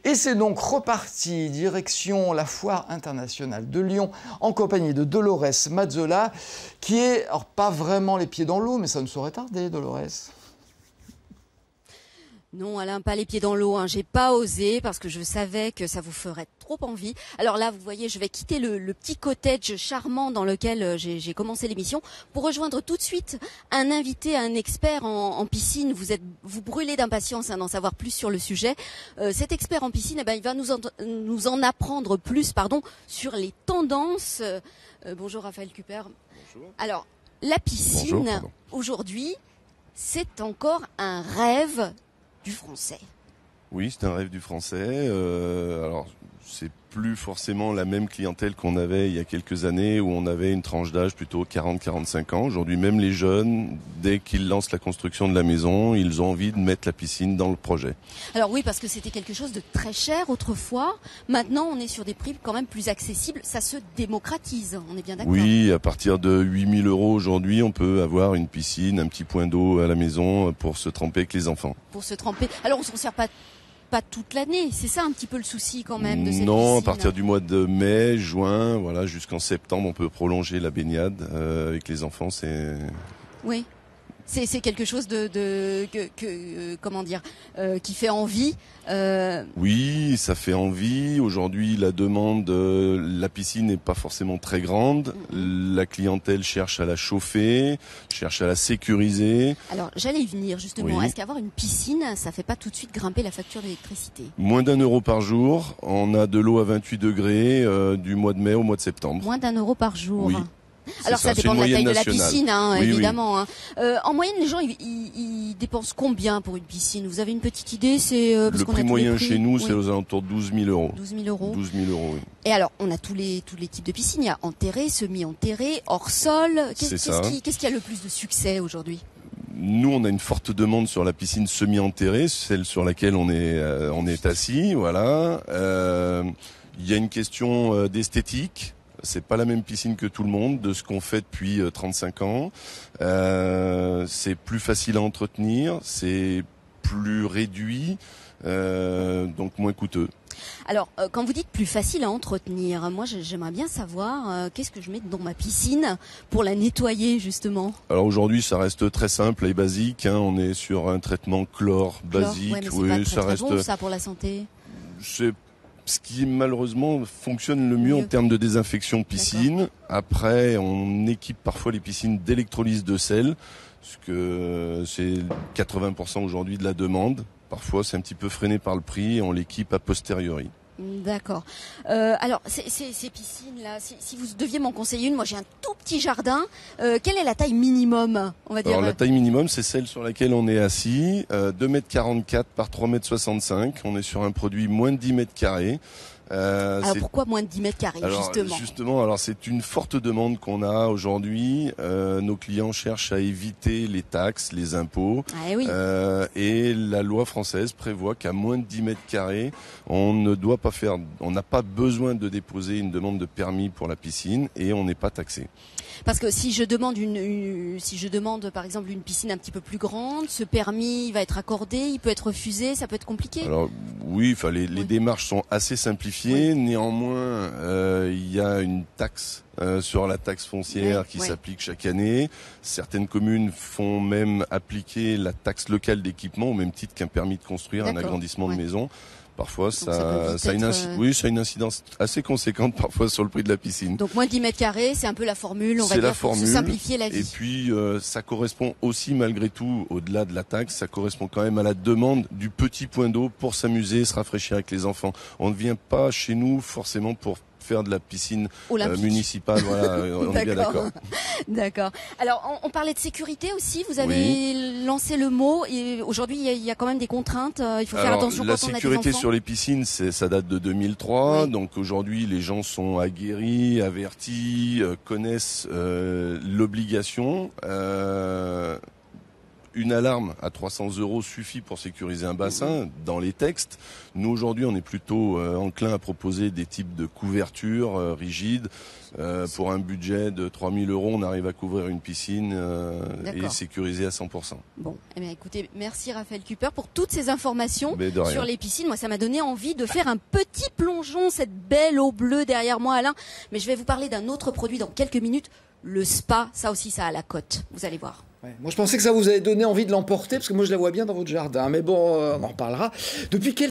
Et c'est donc reparti, direction la Foire internationale de Lyon, en compagnie de Dolores Mazzola, qui est, alors pas vraiment les pieds dans l'eau, mais ça ne saurait tarder, Dolores. Non, Alain, pas les pieds dans l'eau. J'ai pas osé parce que je savais que ça vous ferait trop envie. Alors là, vous voyez, je vais quitter le petit cottage charmant dans lequel j'ai commencé l'émission pour rejoindre tout de suite un invité, un expert en piscine. Vous brûlez d'impatience d'en savoir plus sur le sujet. Cet expert en piscine, il va nous en apprendre plus, sur les tendances. Bonjour Raphaël Cooper. Bonjour. Alors, la piscine, aujourd'hui, c'est encore un rêve du français. Oui, c'est un rêve du français. Alors, c'est plus forcément la même clientèle qu'on avait il y a quelques années où on avait une tranche d'âge plutôt 40-45 ans. Aujourd'hui, même les jeunes, dès qu'ils lancent la construction de la maison, ils ont envie de mettre la piscine dans le projet. Alors oui, parce que c'était quelque chose de très cher autrefois. Maintenant, on est sur des prix quand même plus accessibles. Ça se démocratise, on est bien d'accord? Oui, à partir de 8 000 € aujourd'hui, on peut avoir une piscine, un petit point d'eau à la maison pour se tremper avec les enfants. Pour se tremper. Alors, on s'en sert pas toute l'année, c'est ça un petit peu le souci quand même de cette Non, piscine. à partir du mois de mai, juin, voilà, jusqu'en septembre, on peut prolonger la baignade avec les enfants. Oui, c'est quelque chose qui fait envie. Oui, ça fait envie. Aujourd'hui, la demande, la piscine n'est pas forcément très grande. La clientèle cherche à la chauffer, cherche à la sécuriser. Alors, j'allais y venir justement. Oui. Est-ce qu'avoir une piscine, ça fait pas tout de suite grimper la facture d'électricité? Moins d'1 € par jour. On a de l'eau à 28 degrés du mois de mai au mois de septembre. Moins d'1 € par jour. Oui. Alors ça dépend de la taille de la piscine, oui, évidemment. Oui. En moyenne, les gens ils dépensent combien pour une piscine? Vous avez une petite idée? Le prix moyen chez nous, c'est aux alentours de 12 000 €. 12 000 €. 12 000 €, oui. Et alors, on a tous les types de piscines. Il y a enterré, semi-enterré, hors sol. Qu'est-ce qui a le plus de succès aujourd'hui? Nous, on a une forte demande sur la piscine semi-enterrée, celle sur laquelle on est assis, voilà. Il y a une question d'esthétique. C'est pas la même piscine que tout le monde, de ce qu'on fait depuis 35 ans. C'est plus facile à entretenir, c'est plus réduit, donc moins coûteux. Alors, quand vous dites plus facile à entretenir, moi j'aimerais bien savoir qu'est-ce que je mets dans ma piscine pour la nettoyer justement. Alors aujourd'hui, ça reste très simple et basique. On est sur un traitement chlore basique. Ouais, mais c'est pas très bon ça pour la santé. C'est ce qui malheureusement fonctionne le mieux en termes de désinfection piscine. Après, on équipe parfois les piscines d'électrolyse de sel, parce que c'est 80% aujourd'hui de la demande. Parfois, c'est un petit peu freiné par le prix et on l'équipe a posteriori. D'accord. Alors, ces piscines-là, si vous deviez m'en conseiller une, moi j'ai un tout petit jardin. Quelle est la taille minimum, on va dire? Alors, la taille minimum, c'est celle sur laquelle on est assis, 2,44 m par 3,65 m. On est sur un produit moins de 10 m². Alors pourquoi moins de 10 m², justement? Alors c'est une forte demande qu'on a aujourd'hui. Nos clients cherchent à éviter les taxes, les impôts. Ah, oui. Et la loi française prévoit qu'à moins de 10 m², on n'a pas besoin de déposer une demande de permis pour la piscine et on n'est pas taxé. Parce que si je demande par exemple une piscine un petit peu plus grande, ce permis va être accordé, il peut être refusé, ça peut être compliqué. Alors oui, les démarches sont assez simplifiées. Oui. Néanmoins, il y a une taxe sur la taxe foncière qui s'applique chaque année. Certaines communes font même appliquer la taxe locale d'équipement au même titre qu'un permis de construire, un agrandissement de maison. Parfois, ça a une incidence assez conséquente parfois sur le prix de la piscine. Donc moins de 10 m², c'est un peu la formule, on va dire, pour se simplifier la vie. Et puis, ça correspond aussi malgré tout, au-delà de la taxe, ça correspond quand même à la demande du petit point d'eau pour s'amuser, se rafraîchir avec les enfants. On ne vient pas chez nous forcément pour faire de la piscine municipale, voilà, on est bien d'accord. D'accord. Alors, on parlait de sécurité aussi, vous avez lancé le mot, et aujourd'hui, il y a quand même des contraintes, il faut faire attention quand on a des enfants. La sécurité sur les piscines, ça date de 2003, donc aujourd'hui, les gens sont aguerris, avertis, connaissent l'obligation. une alarme à 300 € suffit pour sécuriser un bassin dans les textes. Nous aujourd'hui on est plutôt enclin à proposer des types de couvertures rigides. Pour un budget de 3 000 €, on arrive à couvrir une piscine et sécuriser à 100%. Bon, eh bien écoutez, merci Raphaël Cooper pour toutes ces informations sur les piscines. Moi ça m'a donné envie de faire un petit plongeon, cette belle eau bleue derrière moi Alain. Mais je vais vous parler d'un autre produit dans quelques minutes, le spa. Ça aussi ça a la cote, vous allez voir. Ouais, moi je pensais que ça vous avait donné envie de l'emporter, parce que moi je la vois bien dans votre jardin, mais bon, on en reparlera. Depuis quel